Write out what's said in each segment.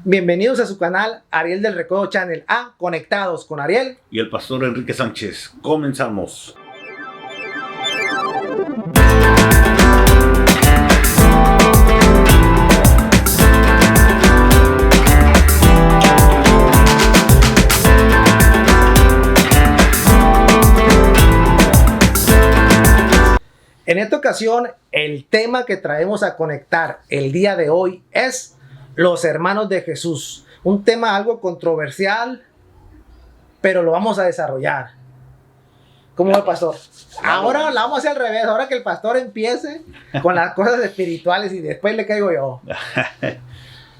Bienvenidos a su canal Ariel del Recodo Channel a Conectados con Ariel y el pastor Enrique Sánchez. Comenzamos. En esta ocasión, el tema que traemos a conectar el día de hoy es los hermanos de Jesús. Un tema algo controversial, pero lo vamos a desarrollar. ¿Cómo va, pastor? Ahora la vamos a hacer al revés. Ahora que el pastor empiece con las cosas espirituales y después le caigo yo.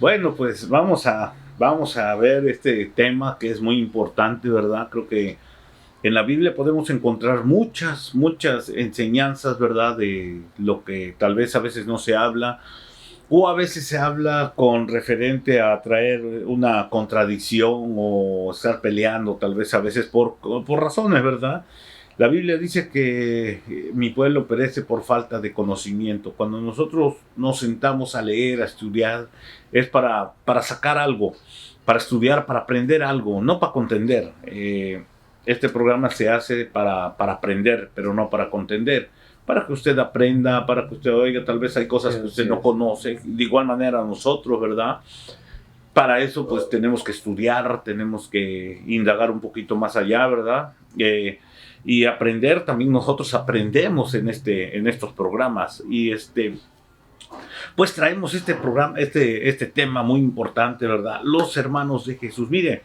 Bueno, pues vamos a ver este tema que es muy importante, ¿verdad? Creo que en la Biblia podemos encontrar muchas enseñanzas, ¿verdad? De lo que tal vez a veces no se habla, o a veces se habla con referente a traer una contradicción o estar peleando, tal vez a veces por razones, ¿verdad? La Biblia dice que mi pueblo perece por falta de conocimiento. Cuando nosotros nos sentamos a leer, a estudiar, es para sacar algo, para estudiar, para aprender algo, no para contender. Este programa se hace para aprender, pero no para contender. Para que usted aprenda, para que usted oiga, tal vez hay cosas que usted no conoce. De igual manera nosotros, ¿verdad? Para eso pues tenemos que estudiar, tenemos que indagar un poquito más allá, ¿verdad? Y aprender, también nosotros aprendemos en estos programas. Y pues traemos este programa, este tema muy importante, ¿verdad? Los hermanos de Jesús. Mire,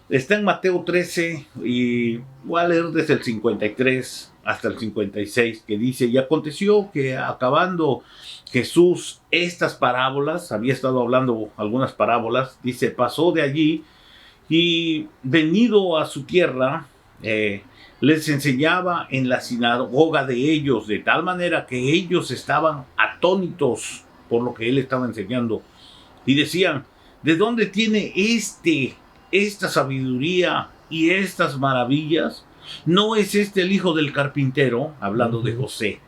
está en Mateo 13 y voy a leer desde el 53 hasta el 56, que dice: y aconteció que acabando Jesús estas parábolas, había estado hablando algunas parábolas, dice, pasó de allí y venido a su tierra, les enseñaba en la sinagoga de ellos, de tal manera que ellos estaban atónitos por lo que él estaba enseñando y decían: ¿de dónde tiene esta sabiduría y estas maravillas? ¿No es este el hijo del carpintero? Hablando de José.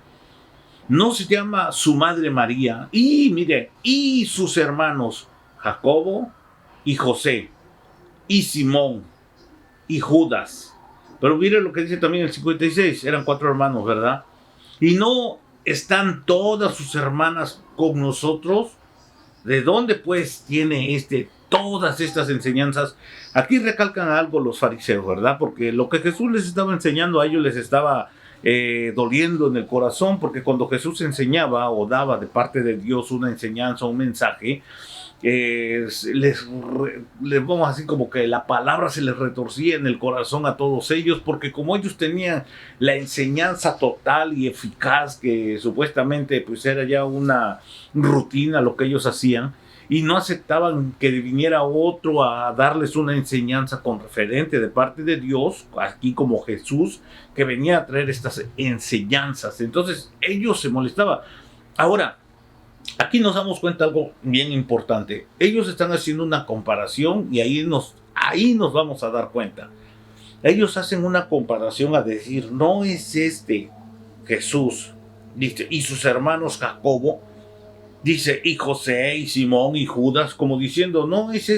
¿No se llama su madre María? Y mire, y sus hermanos Jacobo y José y Simón y Judas. Pero mire lo que dice también el 56, eran 4 hermanos, ¿verdad? ¿Y no están todas sus hermanas con nosotros? ¿De dónde pues tiene todas estas enseñanzas? Aquí recalcan algo los fariseos, ¿verdad? Porque lo que Jesús les estaba enseñando a ellos les estaba doliendo en el corazón, porque cuando Jesús enseñaba o daba de parte de Dios una enseñanza, un mensaje, les vamos así como que la palabra se les retorcía en el corazón a todos ellos, porque como ellos tenían la enseñanza total y eficaz, que supuestamente pues era ya una rutina lo que ellos hacían, y no aceptaban que viniera otro a darles una enseñanza con referente de parte de Dios, aquí como Jesús, que venía a traer estas enseñanzas. Entonces ellos se molestaban. Ahora, aquí nos damos cuenta de algo bien importante. Ellos están haciendo una comparación y ahí nos vamos a dar cuenta. Ellos hacen una comparación a decir, no es Jesús, dice, y sus hermanos Jacobo, dice, y José, y Simón, y Judas, como diciendo, no es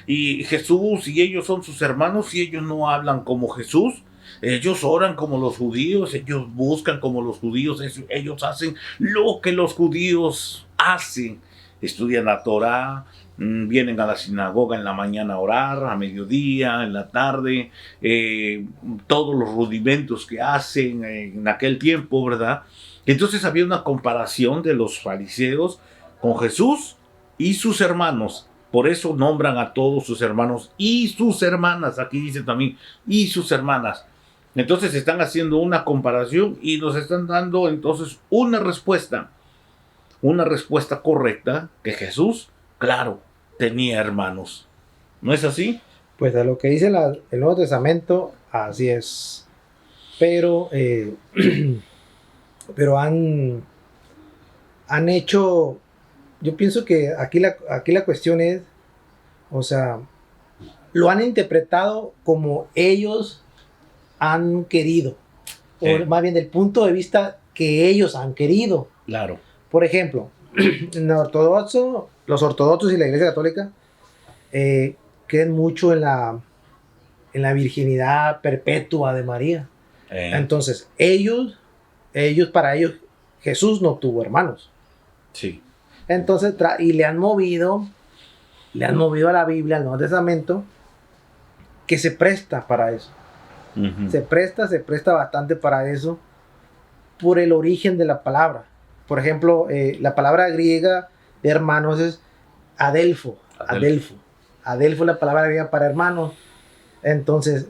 y Jesús, y ellos son sus hermanos, y ellos no hablan como Jesús. Ellos oran como los judíos, ellos buscan como los judíos, ellos hacen lo que los judíos hacen. Estudian la Torá, vienen a la sinagoga en la mañana a orar, a mediodía, en la tarde, todos los rudimentos que hacen en aquel tiempo, ¿verdad? Entonces había una comparación de los fariseos con Jesús y sus hermanos. Por eso nombran a todos sus hermanos y sus hermanas. Aquí dice también, y sus hermanas. Entonces están haciendo una comparación y nos están dando entonces una respuesta correcta, que Jesús, claro, tenía hermanos. ¿No es así? Pues a lo que dice el Nuevo Testamento, así es. Pero han hecho, yo pienso que aquí la cuestión es, o sea, lo han interpretado como ellos han querido, o más bien del punto de vista que ellos han querido. Claro. Por ejemplo, los ortodoxos y la Iglesia Católica creen mucho en la virginidad perpetua de María. Entonces, para ellos, Jesús no tuvo hermanos. Sí. Entonces, y le han movido a la Biblia, al Nuevo Testamento, que se presta para eso. Uh-huh. Se presta bastante para eso por el origen de la palabra. Por ejemplo, la palabra griega de hermanos es Adelfo. Adelfo es la palabra griega para hermanos. Entonces,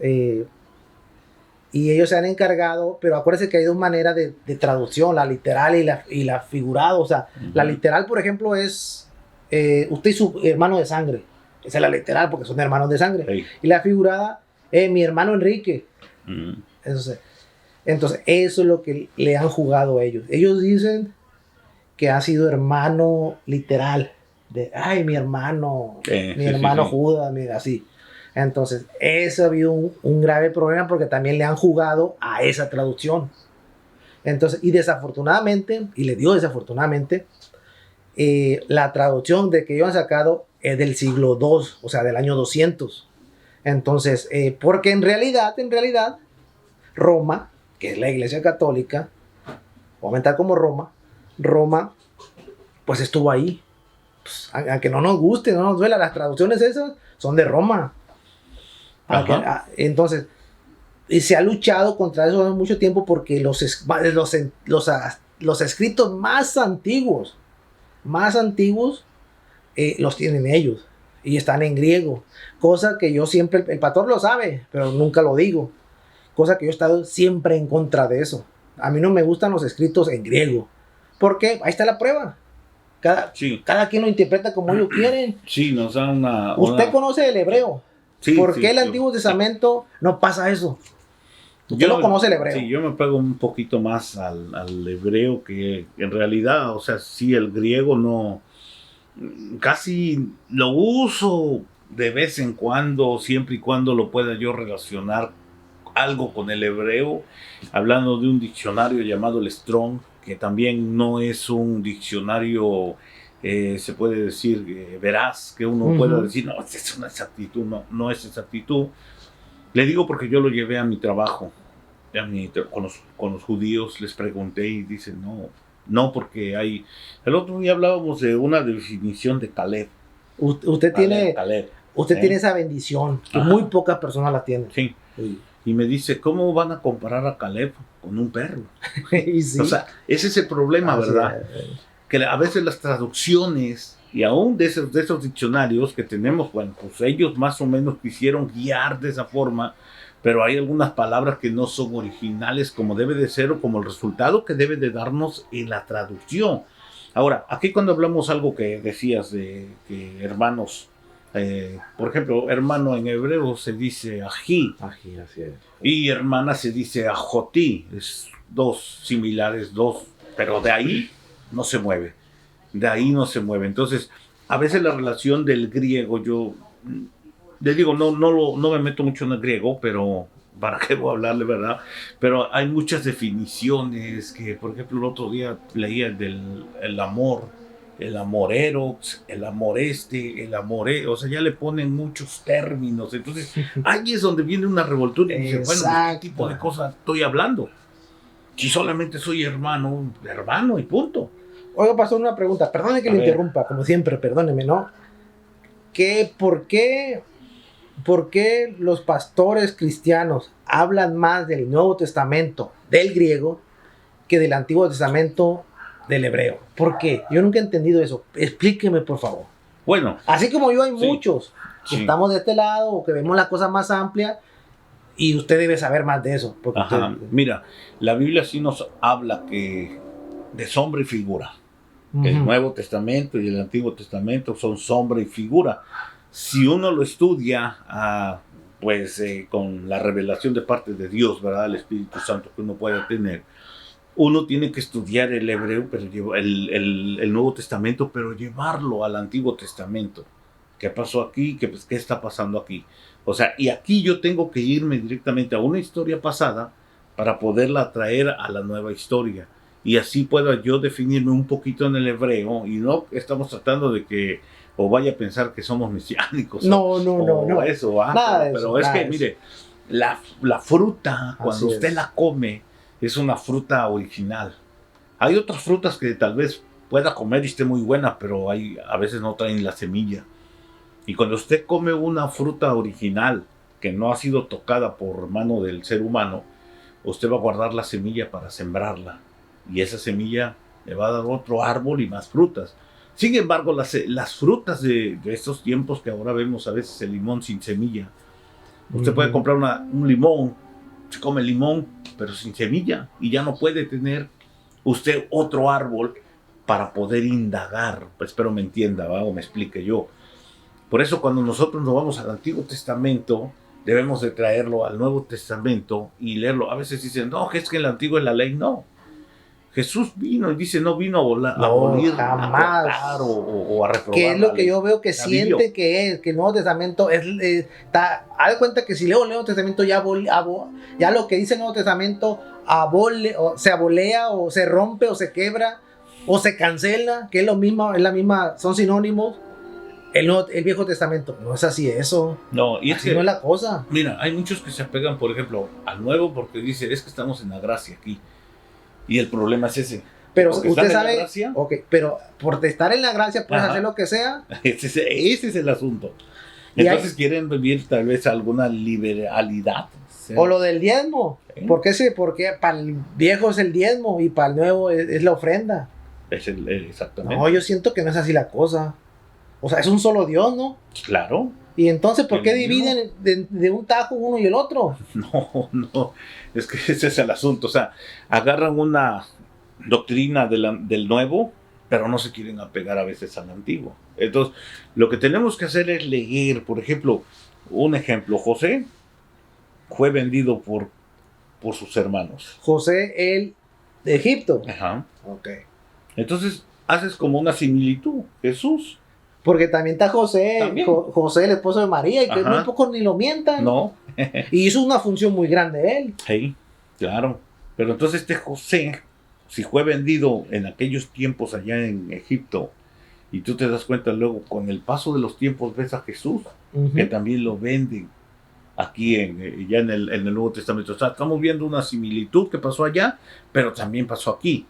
y ellos se han encargado, pero acuérdense que hay dos maneras de traducción, la literal y la figurada. O sea, uh-huh. La literal, por ejemplo, es usted y su hermano de sangre. Esa es la literal porque son hermanos de sangre. Sí. Y la figurada es mi hermano Enrique. Uh-huh. Entonces, eso es lo que le han jugado ellos. Ellos dicen que ha sido hermano literal. Ay, mi hermano Judas, mira, así. Entonces, eso ha habido un grave problema porque también le han jugado a esa traducción. Entonces, y desafortunadamente, y le digo desafortunadamente, la traducción de que ellos han sacado es del siglo II, o sea, del año 200. Entonces, porque en realidad, Roma, que es la Iglesia Católica, voy a aumentar como Roma, pues estuvo ahí. Pues, aunque no nos guste, no nos duela, las traducciones esas son de Roma. Entonces, y se ha luchado contra eso hace mucho tiempo porque los escritos más antiguos los tienen ellos y están en griego, cosa que yo siempre, el pastor lo sabe, pero nunca lo digo, cosa que yo he estado siempre en contra de eso. A mí no me gustan los escritos en griego, porque ahí está la prueba. Cada quien lo interpreta como ellos quieren. Sí, nos da Usted conoce el hebreo. Sí, ¿Por qué el Antiguo Testamento no pasa eso? Usted no conoce el hebreo. Sí, yo me pego un poquito más al hebreo, que en realidad, o sea, sí, el griego no, casi lo uso de vez en cuando, siempre y cuando lo pueda yo relacionar algo con el hebreo, hablando de un diccionario llamado el Strong, que también no es un diccionario, se puede decir, veraz, que uno pueda decir, no, es una exactitud, no es exactitud. Le digo porque yo lo llevé a mi trabajo, con los judíos, les pregunté y dicen, no, porque hay... El otro día hablábamos de una definición de Caleb. Usted tiene esa bendición, que muy pocas personas la tienen. Sí. Y me dice, ¿cómo van a comparar a Caleb con un perro? Sí. O sea, ese es el problema, ¿verdad? Que a veces las traducciones, y aún de esos diccionarios que tenemos, bueno, pues ellos más o menos quisieron guiar de esa forma, pero hay algunas palabras que no son originales como debe de ser o como el resultado que debe de darnos en la traducción. Ahora, aquí cuando hablamos algo que decías de que hermanos, por ejemplo, hermano en hebreo se dice ají, así es. Y hermana se dice ajotí, es dos similares, pero de ahí no se mueve. Entonces, a veces la relación del griego, yo le digo, no me meto mucho en el griego, pero ¿para qué voy a hablarle, verdad? Pero hay muchas definiciones que, por ejemplo, el otro día leía el amor, el amorero, el amoreste, el amore, o sea, ya le ponen muchos términos. Entonces, ahí es donde viene una revoltura y dice, bueno, ¿de qué tipo de cosas estoy hablando? Si solamente soy hermano y punto. Oiga, pasó una pregunta, perdone que le interrumpa, como siempre, perdóneme, ¿no? ¿Por qué los pastores cristianos hablan más del Nuevo Testamento, del griego, que del Antiguo Testamento, del hebreo? ¿Por qué? Yo nunca he entendido eso. Explíqueme, por favor. Bueno. Así como yo, hay muchos que estamos de este lado o que vemos la cosa más amplia y usted debe saber más de eso. Mira, la Biblia sí nos habla de sombra y figura. El Nuevo Testamento y el Antiguo Testamento son sombra y figura. Si uno lo estudia, con la revelación de parte de Dios, ¿verdad? El Espíritu Santo que uno puede tener, uno tiene que estudiar el hebreo, pero el Nuevo Testamento, pero llevarlo al Antiguo Testamento. ¿Qué pasó aquí? ¿Qué está pasando aquí? O sea, y aquí yo tengo que irme directamente a una historia pasada para poderla traer a la nueva historia. Y así puedo yo definirme un poquito en el hebreo, y no estamos tratando de que o vaya a pensar que somos mesiánicos. No, o eso, nada de pero eso, es nada que, de mire, la fruta, cuando Así usted es. la come, es una fruta original. Hay otras frutas que tal vez pueda comer y esté muy buena, pero a veces no traen la semilla. Y cuando usted come una fruta original que no ha sido tocada por mano del ser humano, usted va a guardar la semilla para sembrarla. Y esa semilla le va a dar otro árbol y más frutas. Sin embargo, las frutas de estos tiempos que ahora vemos, a veces el limón sin semilla. Usted puede comprar un limón, se come limón, pero sin semilla. Y ya no puede tener usted otro árbol para poder indagar. Pues espero me entienda, ¿va? O me explique yo. Por eso cuando nosotros nos vamos al Antiguo Testamento, debemos de traerlo al Nuevo Testamento y leerlo. A veces dicen, no, que es que el Antiguo es la ley. No. Jesús vino y dice, no vino a abolir, jamás. a cortar o a reprobar. Que es lo que yo veo que vivió. siente que el Nuevo Testamento haz de cuenta que si leo el Nuevo Testamento ya lo que dice el Nuevo Testamento se abolea o se rompe o se quebra o se cancela, que es lo mismo, son sinónimos. El Viejo Testamento no es así eso. No, y así no es la cosa. Mira, hay muchos que se apegan, por ejemplo, al Nuevo porque dice, es que estamos en la gracia aquí. Y el problema es ese. Pero porque usted sabe, gracia, pero por estar en la gracia puedes hacer lo que sea. Ese es el asunto. Entonces quieren vivir tal vez alguna liberalidad. ¿Sí? O lo del diezmo. ¿Sí? Porque para el viejo es el diezmo y para el nuevo es la ofrenda. Exactamente. No, yo siento que no es así la cosa. O sea, es un solo Dios, ¿no? Claro. Y entonces, ¿por qué dividen de un tajo uno y el otro? No. Es que ese es el asunto. O sea, agarran una doctrina del nuevo, pero no se quieren apegar a veces al antiguo. Entonces, lo que tenemos que hacer es leer. Por ejemplo, José fue vendido por sus hermanos. José, el de Egipto. Ajá. Ok. Entonces, haces como una similitud. Jesús. Porque también está José, José, el esposo de María, y que muy pocos ni lo mientan. No. Y hizo una función muy grande él. Sí, claro. Pero entonces José, si fue vendido en aquellos tiempos allá en Egipto, y tú te das cuenta luego, con el paso de los tiempos ves a Jesús, que también lo venden aquí ya en el Nuevo Testamento. O sea, estamos viendo una similitud que pasó allá, pero también pasó aquí.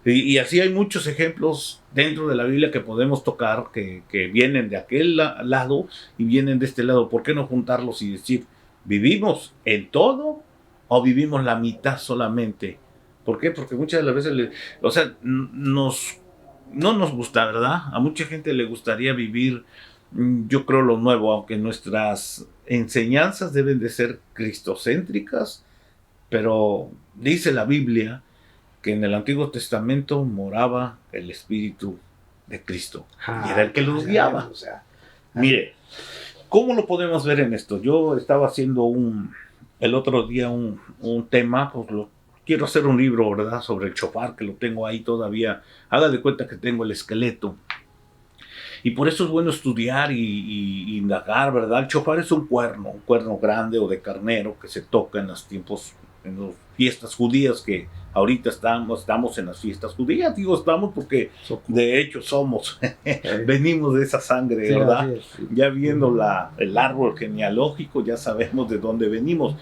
Y así hay muchos ejemplos dentro de la Biblia que podemos tocar, que vienen de aquel lado y vienen de este lado. ¿Por qué no juntarlos y decir, ¿vivimos en todo o vivimos la mitad solamente? ¿Por qué? Porque muchas de las veces, no nos gusta, ¿verdad? A mucha gente le gustaría vivir, yo creo, lo nuevo, aunque nuestras enseñanzas deben de ser cristocéntricas, pero dice la Biblia que en el Antiguo Testamento moraba el Espíritu de Cristo. Y era el que los guiaba. Mire, ¿cómo lo podemos ver en esto? Yo estaba haciendo el otro día un tema, pues quiero hacer un libro, ¿verdad? Sobre el shofar, que lo tengo ahí todavía. Haga de cuenta que tengo el esqueleto. Y por eso es bueno estudiar y indagar, ¿verdad? El shofar es un cuerno grande o de carnero que se toca en los tiempos, en las fiestas judías, que ahorita estamos en las fiestas judías. Digo estamos porque de hecho somos, venimos de esa sangre, ¿verdad? Sí, ya viendo el árbol genealógico ya sabemos de dónde venimos.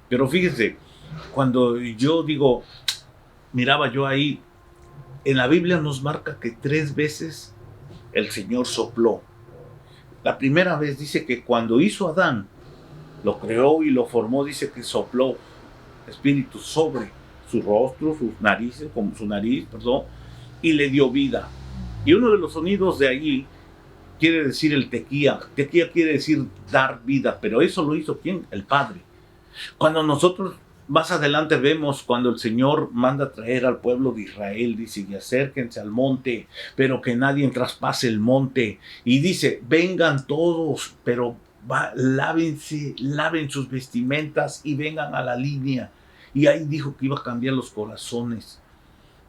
Pero fíjese, cuando yo digo, miraba yo ahí, en la Biblia nos marca que 3 veces el Señor sopló. La primera vez dice que cuando hizo a Adán, lo creó y lo formó, dice que sopló espíritu sobre su rostro, su nariz, y le dio vida. Y uno de los sonidos de allí quiere decir el tequía. Tequía quiere decir dar vida, pero eso lo hizo ¿quién? El Padre. Cuando nosotros más adelante vemos cuando el Señor manda traer al pueblo de Israel, dice, y acérquense al monte, pero que nadie traspase el monte. Y dice, vengan todos, pero laven sus vestimentas y vengan a la línea. Y ahí dijo que iba a cambiar los corazones.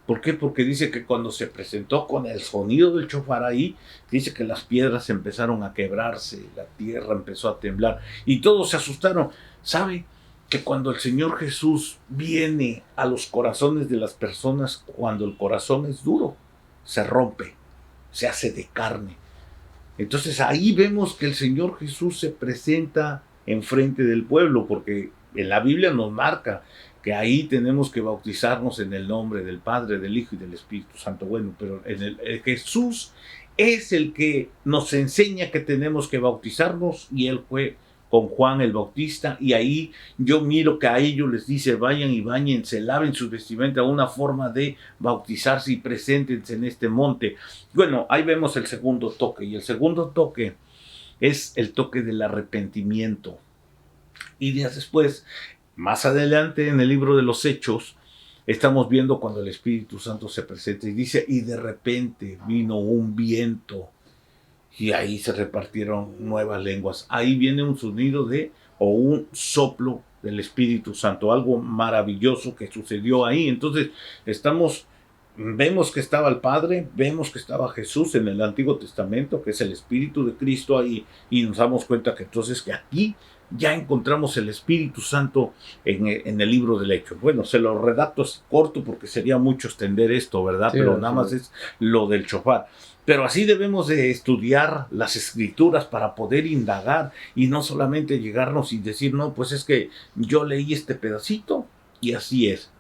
¿Por qué? Porque dice que cuando se presentó con el sonido del shofar ahí, dice que las piedras empezaron a quebrarse, la tierra empezó a temblar y todos se asustaron. ¿Sabe? Que cuando el Señor Jesús viene a los corazones de las personas, cuando el corazón es duro, se rompe, se hace de carne. Entonces ahí vemos que el Señor Jesús se presenta enfrente del pueblo, porque en la Biblia nos marca que ahí tenemos que bautizarnos en el nombre del Padre, del Hijo y del Espíritu Santo. Bueno, pero Jesús es el que nos enseña que tenemos que bautizarnos, y él fue con Juan el Bautista, y ahí yo miro que a ellos les dice: vayan y báñense, laven sus vestimentas, una forma de bautizarse, y preséntense en este monte. Bueno, ahí vemos el segundo toque, y el segundo toque es el toque del arrepentimiento. Y días después, más adelante en el libro de los Hechos, estamos viendo cuando el Espíritu Santo se presenta y dice: y de repente vino un viento, y ahí se repartieron nuevas lenguas. Ahí viene un sonido o un soplo del Espíritu Santo, algo maravilloso que sucedió ahí. Entonces vemos que estaba el Padre, vemos que estaba Jesús en el Antiguo Testamento, que es el Espíritu de Cristo ahí, y nos damos cuenta que entonces que aquí ya encontramos el Espíritu Santo en el libro del Hechos. Bueno, se lo redacto corto porque sería mucho extender esto, ¿verdad? Sí, pero nada más es lo del shofar. Pero así debemos de estudiar las Escrituras para poder indagar, y no solamente llegarnos y decir: no, pues es que yo leí este pedacito y así es.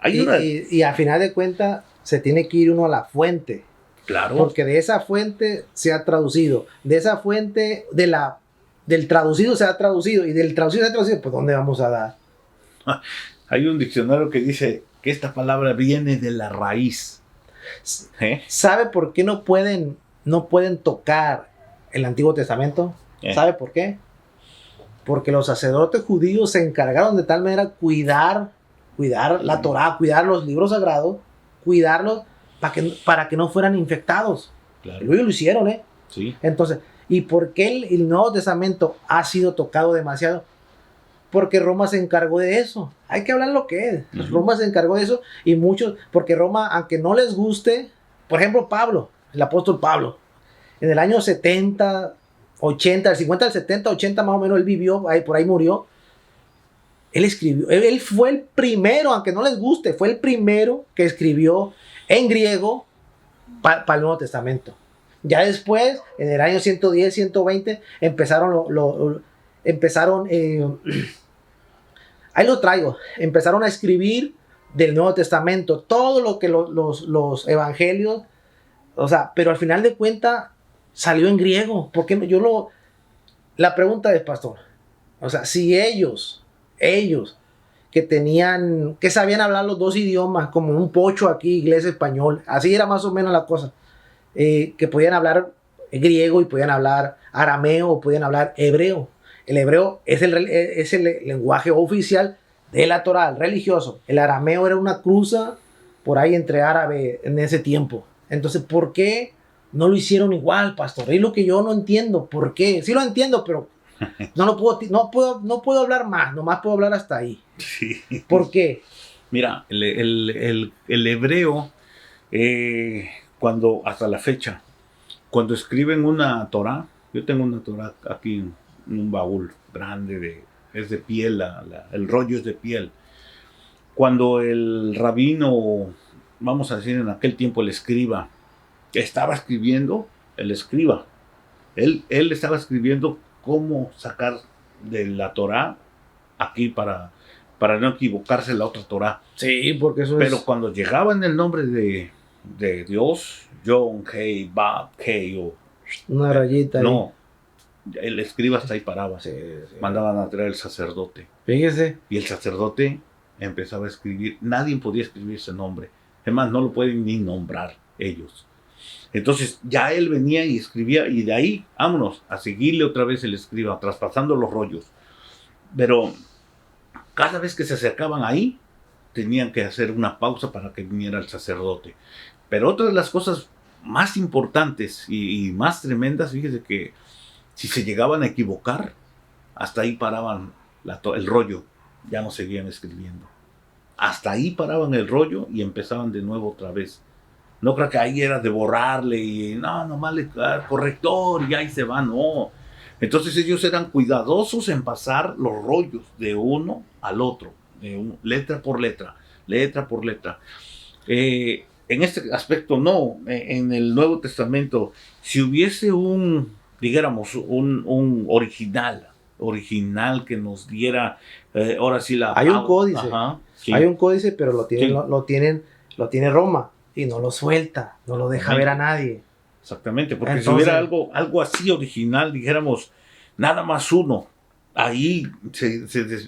Y a final de cuentas se tiene que ir uno a la fuente. Claro. Porque de esa fuente se ha traducido, de esa fuente del traducido se ha traducido, y del traducido se ha traducido, pues ¿dónde vamos a dar? Hay un diccionario que dice que esta palabra viene de la raíz. ¿Sabe por qué no pueden tocar el Antiguo Testamento? ¿Sabe por qué? Porque los sacerdotes judíos se encargaron de tal manera cuidar la Torá, cuidar los libros sagrados, cuidarlos para que no fueran infectados. Claro. Ellos lo hicieron, ¿eh? Sí. Entonces, ¿y por qué el Nuevo Testamento ha sido tocado demasiado? Porque Roma se encargó de eso. Hay que hablar lo que es. Uh-huh. Roma se encargó de eso, y muchos, porque Roma, aunque no les guste, por ejemplo, Pablo, el apóstol Pablo, en el año 70, 80, el 50 al 70, 80 más o menos, él vivió, por ahí murió. Él escribió, él fue el primero, aunque no les guste, fue el primero que escribió en griego para el Nuevo Testamento. Ya después, en el año 110, 120, empezaron ahí lo traigo, empezaron a escribir del Nuevo Testamento, todo lo que los evangelios, o sea, pero al final de cuentas salió en griego. Porque la pregunta es, pastor, o sea, si ellos que sabían hablar los dos idiomas, como un pocho aquí, inglés, español, así era más o menos la cosa, que podían hablar griego y podían hablar arameo o podían hablar hebreo. El hebreo es el lenguaje oficial de la Torá, el religioso. El arameo era una cruza por ahí entre árabe en ese tiempo. Entonces, ¿por qué no lo hicieron igual, pastor? Es lo que yo no entiendo. ¿Por qué? Sí lo entiendo, pero no puedo hablar más. Nomás puedo hablar hasta ahí. Sí. ¿Por qué? Mira, el hebreo, hasta la fecha, cuando escriben una Torá, yo tengo una Torá aquí en un baúl grande, es de piel, el rollo es de piel. Cuando el rabino, vamos a decir en aquel tiempo el escriba, estaba escribiendo, el escriba, él estaba escribiendo cómo sacar de la Torá aquí para no equivocarse la otra Torá. Sí, porque eso Pero cuando llegaba en el nombre de Dios, John, Hey, Bob, Hey, o una rayita. No, el escriba hasta ahí paraba. Sí. Mandaban a traer el sacerdote. Fíjese. Y el sacerdote empezaba a escribir. Nadie podía escribir ese nombre. Además, no lo pueden ni nombrar ellos. Entonces, ya él venía y escribía, y de ahí, vámonos, a seguirle otra vez el escriba, traspasando los rollos. Pero cada vez que se acercaban ahí, tenían que hacer una pausa para que viniera el sacerdote. Pero otra de las cosas más importantes y más tremendas, fíjese que si se llegaban a equivocar, hasta ahí paraban el rollo, ya no seguían escribiendo. Hasta ahí paraban el rollo y empezaban de nuevo otra vez. No creo que ahí era de borrarle y nomás le corrector y ahí se va, no. Entonces ellos eran cuidadosos en pasar los rollos de uno al otro, letra por letra, letra por letra. en este aspecto no. En el Nuevo Testamento, si hubiese digáramos, un original que nos diera, ahora sí la... Hay un códice, Ajá, sí. hay un códice, pero lo tienen, Sí. lo tiene Roma y no lo suelta, no lo deja ver a nadie. Exactamente, porque Entonces, si hubiera algo así original, dijéramos, nada más uno, ahí,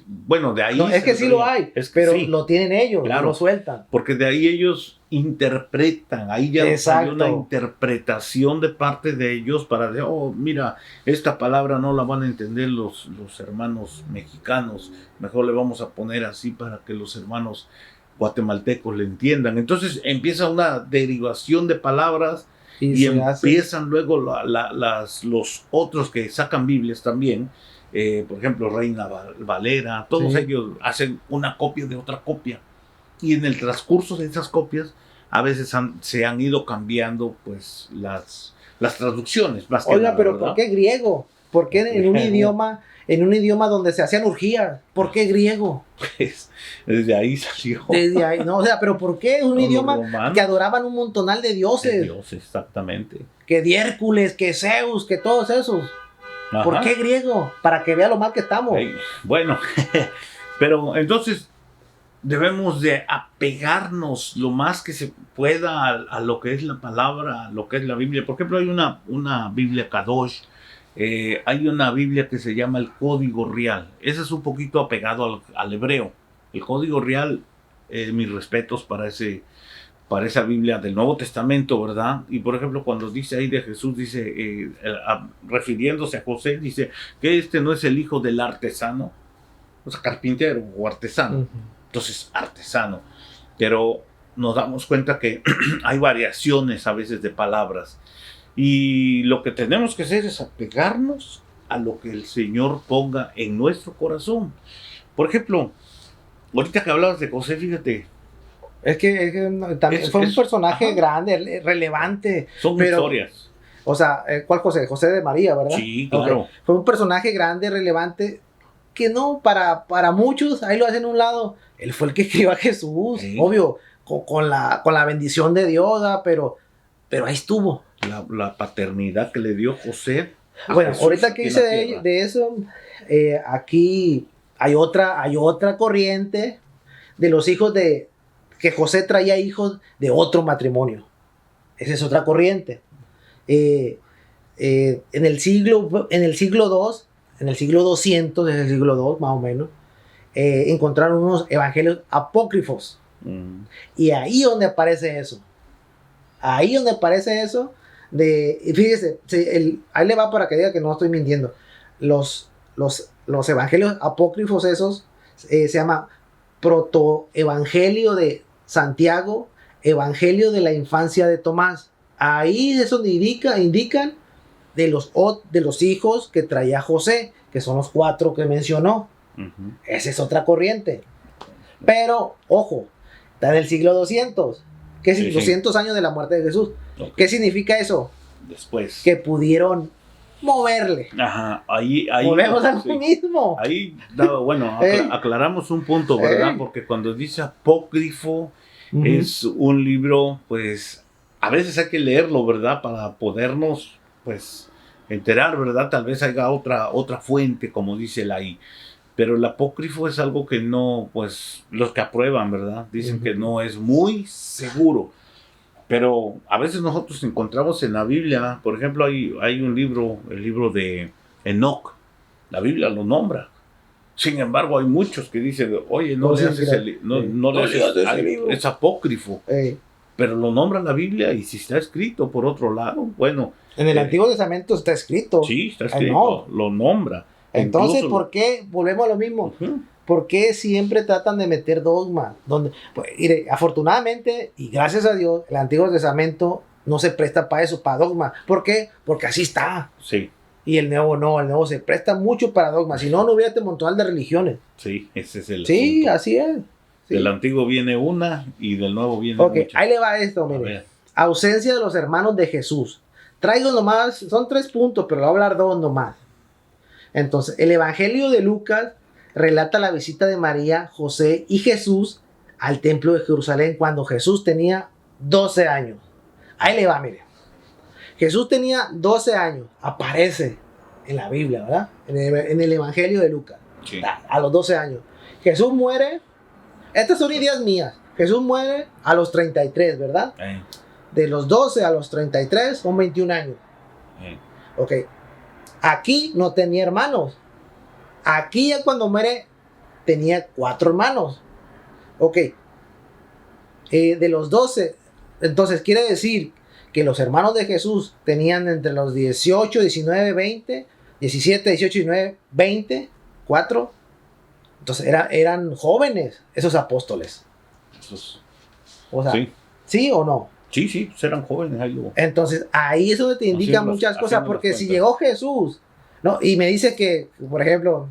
bueno, de ahí... no, es que sí lo hay, es que pero sí, lo tienen ellos, claro, no lo sueltan. porque de ahí ellos interpretan, ahí ya salió una Exacto. interpretación de parte de ellos para decir, oh, mira, esta palabra no la van a entender los hermanos mexicanos, mejor le vamos a poner así para que los hermanos guatemaltecos le entiendan. Entonces empieza una derivación de palabras y se hace. empiezan luego los otros que sacan Biblias también, por ejemplo Reina Valera, todos Sí. ellos hacen una copia de otra copia. Y en el transcurso de esas copias, a veces se han ido cambiando pues las traducciones. Más que Oiga, nada, pero ¿verdad? ¿por qué griego? ¿Por qué en un idioma donde se hacían orgías? ¿Por qué griego? Pues, desde ahí salió. Desde ahí, no, o sea, pero ¿por qué un Los idioma romanos. que adoraban un montonal de dioses? Dios, exactamente. Que de Hércules, que Zeus, que todos esos. Ajá. ¿Por qué griego? Para que vea lo mal que estamos. Bueno, pero entonces debemos de apegarnos lo más que se pueda a lo que es la palabra, a lo que es la Biblia. Por ejemplo, hay una Biblia Kadosh, hay una Biblia que se llama el Código Real. Ese es un poquito apegado al hebreo. El Código Real, mis respetos para esa Biblia del Nuevo Testamento, ¿verdad? Y por ejemplo, cuando dice ahí de Jesús, dice, refiriéndose a José, dice que este no es el hijo del artesano, o sea, carpintero o artesano. Ujú. Entonces, artesano. Pero nos damos cuenta que hay variaciones a veces de palabras. Y lo que tenemos que hacer es apegarnos a lo que el Señor ponga en nuestro corazón. Por ejemplo, ahorita que hablabas de José, fíjate. Es que también fue un personaje ajá, grande, relevante. son pero, historias. O sea, ¿cuál José? José de María, ¿verdad? Sí, claro. Okay. Fue un personaje grande, relevante, que no, para muchos, ahí lo hacen a un lado. Él fue el que crió a Jesús, Sí. obvio, con la bendición de Dios, pero ahí estuvo. La paternidad que le dio José. Bueno, Jesús ahorita que hice de eso, aquí hay otra corriente de los hijos que José traía hijos de otro matrimonio. Esa es otra corriente. En el siglo II, en el siglo 200, en el siglo II más o menos, encontraron unos evangelios apócrifos. Y ahí donde aparece eso. Ahí donde aparece eso. Fíjese, ahí le va para que diga que no estoy mintiendo. Los evangelios apócrifos esos se llama protoevangelio de Santiago, evangelio de la infancia de Tomás. Ahí es donde indican de los hijos que traía José, que son los 4 que mencionó. Uh-huh. Esa es otra corriente. Pero, ojo, está en el siglo 200. ¿Qué es 200 años de la muerte de Jesús? Okay. ¿Qué significa eso? Después. Que pudieron moverle. Ajá, ahí volvemos a lo mismo. Ahí, bueno, aclaramos un punto, ¿verdad? Porque cuando dice apócrifo, es un libro, pues, a veces hay que leerlo, ¿verdad? Para podernos, pues, enterar, ¿verdad? Tal vez haya otra fuente, como dice él ahí. Pero el apócrifo es algo que no, pues, los que aprueban, ¿verdad? Dicen que no es muy seguro. Pero a veces nosotros encontramos en la Biblia, por ejemplo, hay un libro, el libro de Enoc. La Biblia lo nombra. Sin embargo, hay muchos que dicen, oye, no leas ese libro. Es apócrifo. Pero lo nombra la Biblia y si está escrito por otro lado, bueno. En el Antiguo Testamento está escrito. Sí, está escrito, lo nombra. Entonces, incluso, ¿por qué? Volvemos a lo mismo. ¿Por qué siempre tratan de meter dogmas? Pues, mire, afortunadamente, y gracias a Dios, el Antiguo Testamento no se presta para eso, para dogmas. ¿Por qué? Porque así está. Sí. Y el Nuevo no, el Nuevo se presta mucho para dogmas. Si no, no hubiera este montón de religiones. Sí, ese es el Sí, punto. Así es. Sí. Del Antiguo viene una y del Nuevo viene muchas. Ahí le va esto, mire. Ausencia de los hermanos de Jesús. Traigo nomás, son 3 puntos, pero le voy a hablar 2 nomás. Entonces, el Evangelio de Lucas relata la visita de María, José y Jesús al templo de Jerusalén cuando Jesús tenía 12 años. Ahí le va, mire. Jesús tenía 12 años, aparece en la Biblia, ¿verdad? En el Evangelio de Lucas, Sí. a los 12 años. Jesús muere, estas son ideas mías, Jesús muere a los 33, ¿verdad? De los 12 a los 33 son 21 años. Ok, aquí no tenía hermanos. Aquí ya cuando muere tenía 4 hermanos. Ok, de los 12, entonces quiere decir que los hermanos de Jesús tenían entre los 18, 19, 20, 17, 18, 19, 20, 4. Entonces eran jóvenes esos apóstoles. O sea, Sí. ¿sí o no? Sí, pues eran jóvenes. Entonces ahí es donde te indica muchas cosas, porque si llegó Jesús, ¿no? Y me dice que, por ejemplo,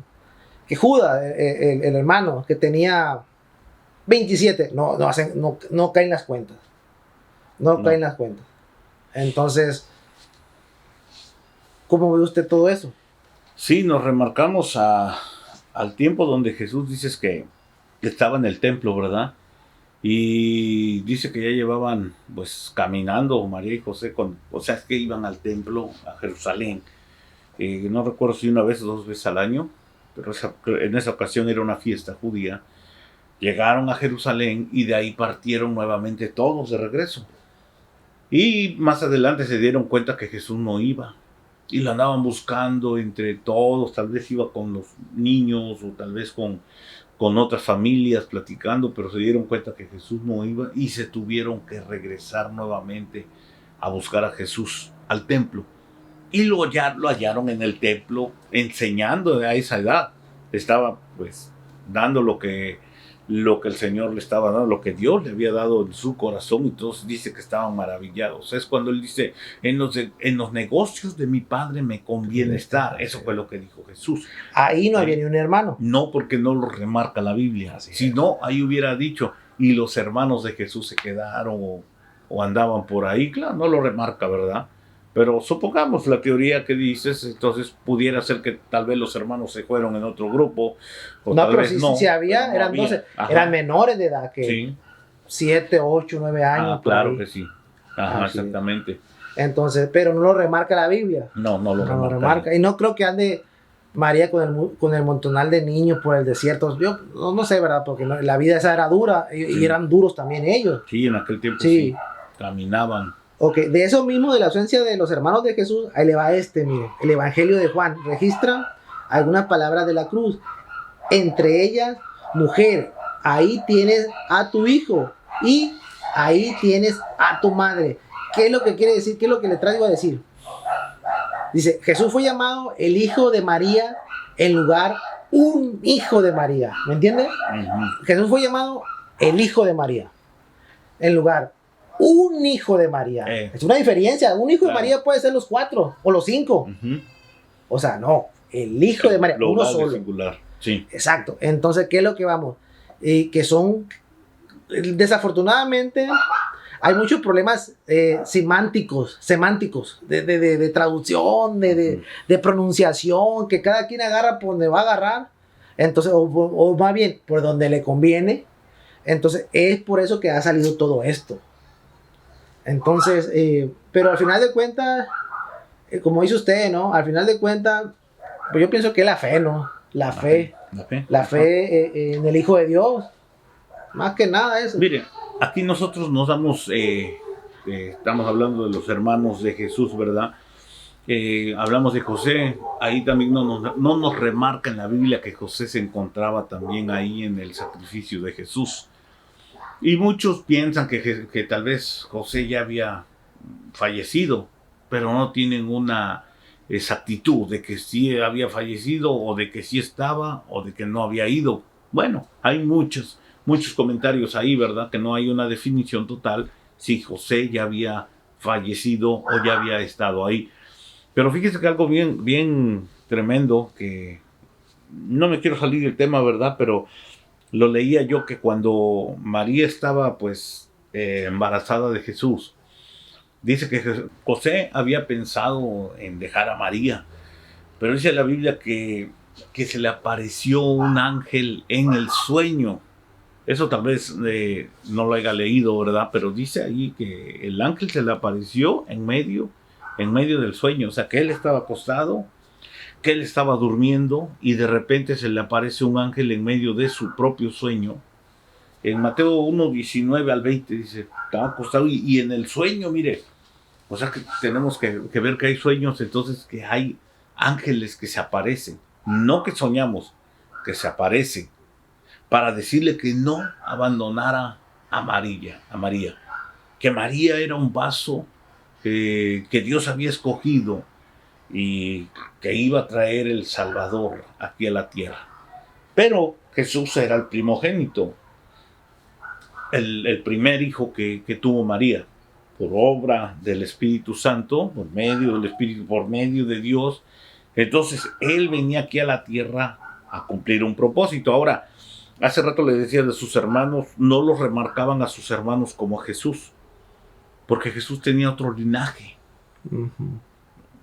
que Judas, el hermano, que tenía 27, no caen las cuentas. No caen las cuentas. Entonces, ¿cómo ve usted todo eso? Sí, nos remarcamos al tiempo donde Jesús dices que estaba en el templo, ¿verdad? Y dice que ya llevaban pues caminando María y José, o sea, es que iban al templo, a Jerusalén. No recuerdo si una vez o 2 veces al año, pero en esa ocasión era una fiesta judía. Llegaron a Jerusalén y de ahí partieron nuevamente todos de regreso. Y más adelante se dieron cuenta que Jesús no iba. Y lo andaban buscando entre todos, tal vez iba con los niños o tal vez con otras familias platicando, pero se dieron cuenta que Jesús no iba y se tuvieron que regresar nuevamente a buscar a Jesús al templo. Y lo hallaron en el templo enseñando a esa edad. Estaba pues dando lo que el Señor le estaba dando, lo que Dios le había dado en su corazón, y todos dice que estaban maravillados. Es cuando él dice, en los negocios de mi Padre me conviene estar. Eso fue lo que dijo Jesús. Ahí no había ni un hermano. No, porque no lo remarca la Biblia. Si no, ahí hubiera dicho, y los hermanos de Jesús se quedaron o andaban por ahí. Claro, no lo remarca, ¿verdad? Pero supongamos la teoría que dices, entonces pudiera ser que tal vez los hermanos se fueron en otro grupo. O No, tal pero vez si había, no eran había. 12, Ajá. eran menores de edad, que Sí. 7, 8, 9 años. Claro que sí. Ajá, Así es. exactamente. Entonces, pero no lo remarca la Biblia. No lo No lo remarca. remarca. Y no creo que ande María con el montonal de niños por el desierto. Yo no sé, ¿verdad? Porque la vida esa era dura y Sí. eran duros también ellos. Sí, en aquel tiempo Sí. sí. Caminaban. Ok, de eso mismo, de la ausencia de los hermanos de Jesús, ahí le va mire, el Evangelio de Juan registra algunas palabras de la cruz, entre ellas, mujer, ahí tienes a tu hijo y ahí tienes a tu madre. ¿Qué es lo que quiere decir? ¿Qué es lo que le traigo a decir? Dice, Jesús fue llamado el hijo de María en lugar un hijo de María, ¿me entiendes? Uh-huh. Jesús fue llamado el hijo de María en lugar un hijo de María. Es una diferencia. Un hijo de María puede ser los 4 o los 5. Uh-huh. O sea, no. El hijo de María, uno solo. Singular. Sí. Exacto. Entonces, ¿qué es lo que vamos? Que son, desafortunadamente, hay muchos problemas semánticos, de traducción, de pronunciación, que cada quien agarra por donde va a agarrar. Entonces, o más bien, por donde le conviene. Entonces, es por eso que ha salido todo esto. Entonces, pero al final de cuentas, como dice usted, ¿no? Al final de cuentas, pues yo pienso que es la fe, ¿no? La fe en el Hijo de Dios. Más que nada eso. Mire, aquí nosotros nos damos, estamos hablando de los hermanos de Jesús, ¿verdad? Hablamos de José, ahí también no nos remarca en la Biblia que José se encontraba también ahí en el sacrificio de Jesús. Y muchos piensan que tal vez José ya había fallecido, pero no tienen una exactitud de que sí había fallecido o de que sí estaba o de que no había ido. Bueno, hay muchos comentarios ahí, ¿verdad? Que no hay una definición total si José ya había fallecido o ya había estado ahí. Pero fíjese que algo bien tremendo, que no me quiero salir del tema, ¿verdad? Pero lo leía yo, que cuando María estaba pues embarazada de Jesús, dice que José había pensado en dejar a María, pero dice la Biblia que se le apareció un ángel en el sueño. Eso tal vez no lo haya leído, ¿verdad? Pero dice ahí que el ángel se le apareció en medio del sueño. O sea, que él estaba acostado, que él estaba durmiendo y de repente se le aparece un ángel en medio de su propio sueño. En Mateo 1:19 al 20 dice, estaba acostado y en el sueño, mire, o sea que tenemos que ver que hay sueños, entonces que hay ángeles que se aparecen, no que soñamos, que se aparecen, para decirle que no abandonara a María, que María era un vaso que Dios había escogido y que iba a traer el Salvador aquí a la tierra. Pero Jesús era el primogénito, el primer hijo que tuvo María, por obra del Espíritu Santo, por medio del Espíritu, por medio de Dios. Entonces, él venía aquí a la tierra a cumplir un propósito. Ahora, hace rato le decía de sus hermanos, no los remarcaban a sus hermanos como a Jesús, porque Jesús tenía otro linaje.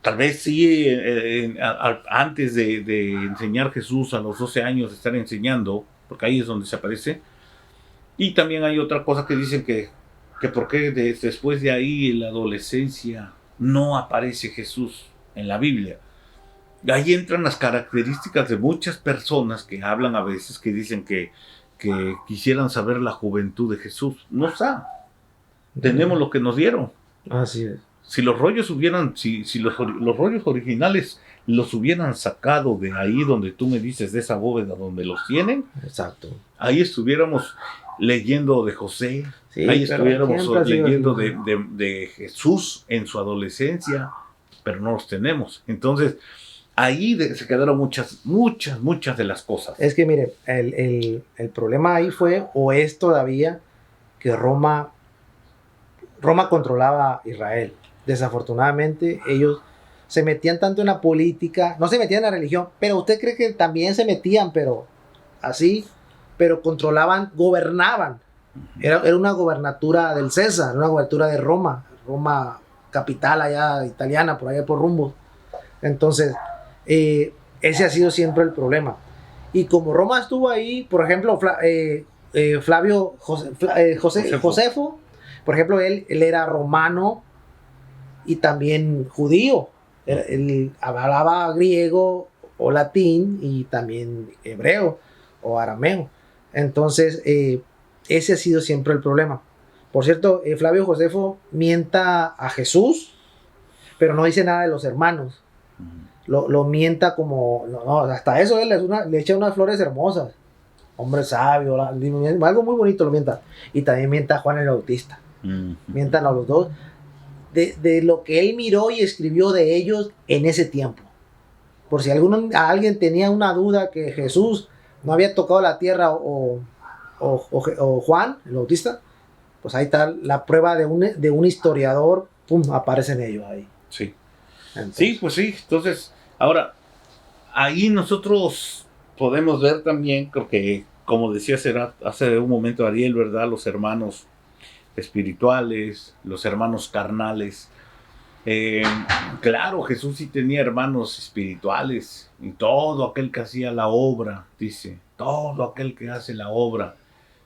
Tal vez sí, antes de enseñar Jesús a los 12 años, de estar enseñando, porque ahí es donde se aparece. Y también hay otra cosa que dicen que por qué después de ahí, en la adolescencia, no aparece Jesús en la Biblia. Ahí entran las características de muchas personas que hablan a veces, que dicen que quisieran saber la juventud de Jesús. No está. Tenemos lo que nos dieron. Así es. Si los rollos los rollos originales los hubieran sacado de ahí donde tú me dices, de esa bóveda donde los tienen, exacto, ahí estuviéramos leyendo de José, sí, ahí estuviéramos leyendo de Jesús en su adolescencia, pero no los tenemos. Entonces, ahí se quedaron muchas de las cosas. Es que mire, el problema ahí fue, o es todavía, que Roma controlaba Israel. Desafortunadamente, ellos se metían tanto en la política, no se metían en la religión, pero usted cree que también se metían, pero así, pero controlaban, gobernaban. Era una gobernatura del César, una gobernatura de Roma capital allá italiana, por allá por rumbo. Entonces, ese ha sido siempre el problema. Y como Roma estuvo ahí, por ejemplo, Flavio Josefo, por ejemplo, él era romano y también judío. Él hablaba griego o latín y también hebreo o arameo. Entonces, ese ha sido siempre el problema. Por cierto, Flavio Josefo mienta a Jesús, pero no dice nada de los hermanos. Lo mienta como... No, hasta eso él le echa unas flores hermosas. Hombre sabio, algo muy bonito lo mienta. Y también mienta a Juan el Bautista. Mientan a los dos de lo que él miró y escribió de ellos en ese tiempo. Por si alguien tenía una duda que Jesús no había tocado la tierra o Juan el Bautista, pues ahí está la prueba de un historiador, pum, aparecen ellos ahí. Sí. Entonces, sí, pues sí. Entonces, ahora, ahí nosotros podemos ver también, creo que, como decía hace un momento Ariel, ¿verdad? Los hermanos espirituales, los hermanos carnales. Claro, Jesús sí tenía hermanos espirituales, y todo aquel que hacía la obra, dice, todo aquel que hace la obra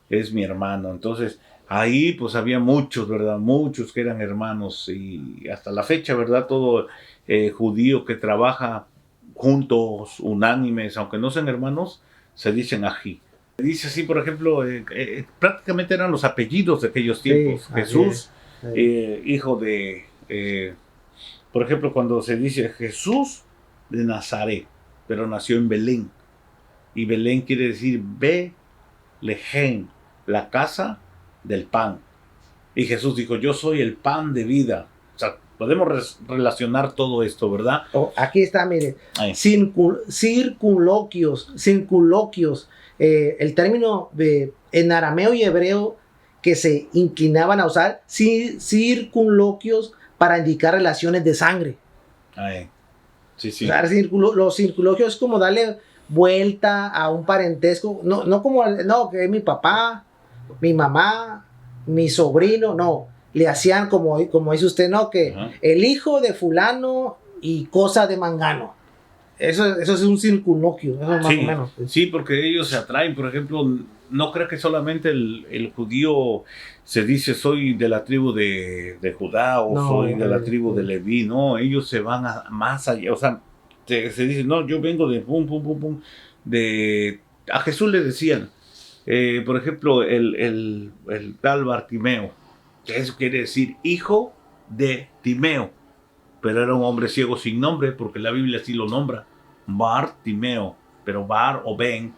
es mi hermano. Entonces, ahí pues había muchos, ¿verdad? Muchos que eran hermanos, y hasta la fecha, ¿verdad? Todo judío que trabaja juntos, unánimes, aunque no sean hermanos, se dicen ají. Dice así, por ejemplo, prácticamente eran los apellidos de aquellos tiempos. Sí, Jesús, hijo de... por ejemplo, cuando se dice Jesús de Nazaret, pero nació en Belén. Y Belén quiere decir Be-Lehem, la casa del pan. Y Jesús dijo, yo soy el pan de vida. O sea, podemos relacionar todo esto, ¿verdad? Aquí está, mire, circunloquios. El término en arameo y hebreo que se inclinaban a usar, circunloquios, para indicar relaciones de sangre. Sí, sí. O sea, los circunloquios es como darle vuelta a un parentesco, no como, que es mi papá, mi mamá, mi sobrino, no. Le hacían como dice usted, que el hijo de fulano y cosa de mangano. Eso es un circunloquio, eso es más Sí, o menos. sí, porque ellos se atraen. Por ejemplo, no creo que solamente el judío se dice soy de la tribu de Judá o No, soy de la tribu de Leví. No, ellos se van más allá. O sea, se dice, no, yo vengo de pum, pum, pum, pum. A Jesús le decían, por ejemplo, el tal Bartimeo, que eso quiere decir hijo de Timeo, pero era un hombre ciego sin nombre, porque la Biblia así lo nombra, Bartimeo, pero Bar o Ben,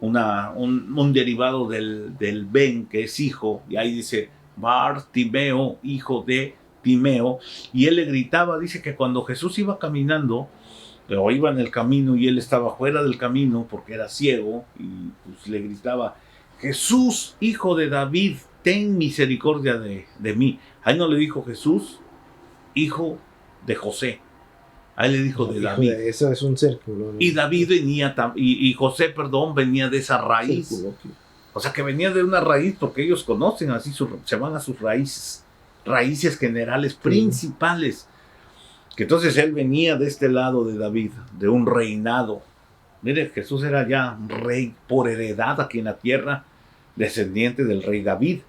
un derivado del Ben, que es hijo, y ahí dice Bartimeo, hijo de Timeo, y él le gritaba, dice que cuando Jesús iba caminando, o iba en el camino y él estaba fuera del camino porque era ciego, y pues le gritaba, Jesús, hijo de David, ten misericordia de mí. Ahí no le dijo Jesús, hijo de José. Ahí le dijo de David. Eso es un círculo. Y David venía, y José, perdón, venía de esa raíz. Circuloquio. O sea que venía de una raíz porque ellos conocen así, se van a sus raíces generales, principales. Que entonces él venía de este lado de David, de un reinado. Mire, Jesús era ya un rey por heredad aquí en la tierra, descendiente del rey David.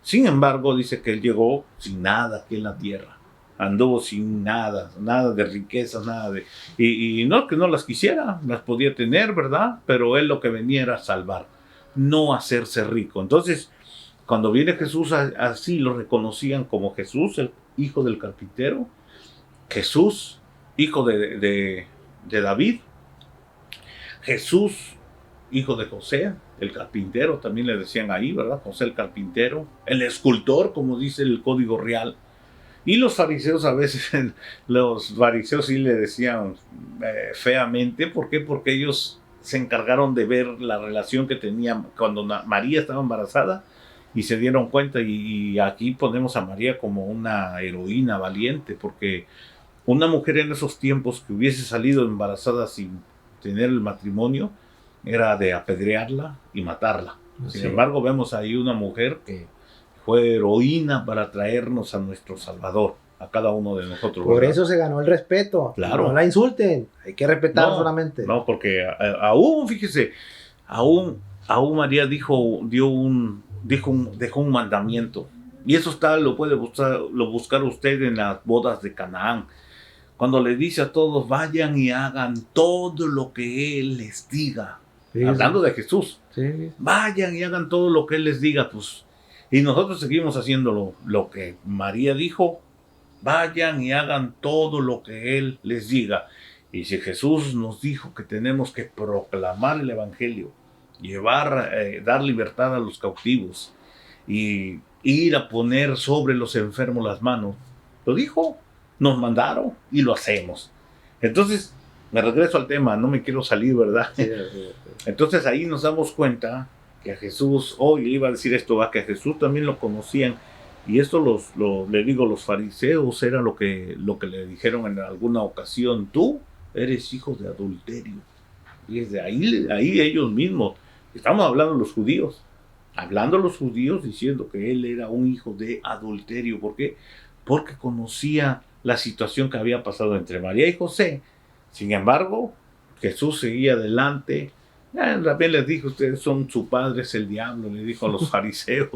Sin embargo, dice que él llegó sin nada aquí en la tierra. Anduvo sin nada, nada de riquezas, nada de... Y no que no las quisiera, las podía tener, ¿verdad? Pero él lo que venía era salvar, no hacerse rico. Entonces, cuando viene Jesús, así lo reconocían como Jesús, el hijo del carpintero, Jesús, hijo de David, Jesús, hijo de José, el carpintero, también le decían ahí, ¿verdad? José el carpintero, el escultor, como dice el Código Real. Y los fariseos a veces, los fariseos sí le decían feamente. ¿Por qué? Porque ellos se encargaron de ver la relación que tenían cuando María estaba embarazada y se dieron cuenta, y aquí ponemos a María como una heroína valiente, porque una mujer en esos tiempos que hubiese salido embarazada sin tener el matrimonio era de apedrearla y matarla. Sin embargo, vemos ahí una mujer que fue heroína para traernos a nuestro Salvador, a cada uno de nosotros. Por ¿verdad? Eso se ganó el respeto. Claro. No la insulten, hay que respetar No, solamente. No, porque aún, fíjese, aún María dejó un mandamiento. Y eso lo puede buscar usted en las bodas de Canaán. Cuando le dice a todos, vayan y hagan todo lo que Él les diga. Sí, hablando de Jesús. Sí. Vayan y hagan todo lo que Él les diga. Pues, y nosotros seguimos haciendo lo que María dijo. Vayan y hagan todo lo que Él les diga. Y si Jesús nos dijo que tenemos que proclamar el Evangelio, dar libertad a los cautivos y ir a poner sobre los enfermos las manos, lo dijo, nos mandaron y lo hacemos. Entonces, me regreso al tema, no me quiero salir, ¿verdad? Sí. Entonces ahí nos damos cuenta que a Jesús, hoy iba a decir esto, que a Jesús también lo conocían, y esto le digo, los fariseos era lo que le dijeron en alguna ocasión, tú eres hijo de adulterio. Y desde ahí ellos mismos, estamos hablando los judíos, diciendo que él era un hijo de adulterio. ¿Por qué? Porque conocía la situación que había pasado entre María y José. Sin embargo, Jesús seguía adelante. También les dijo, ustedes son su padre, es el diablo, le dijo a los fariseos.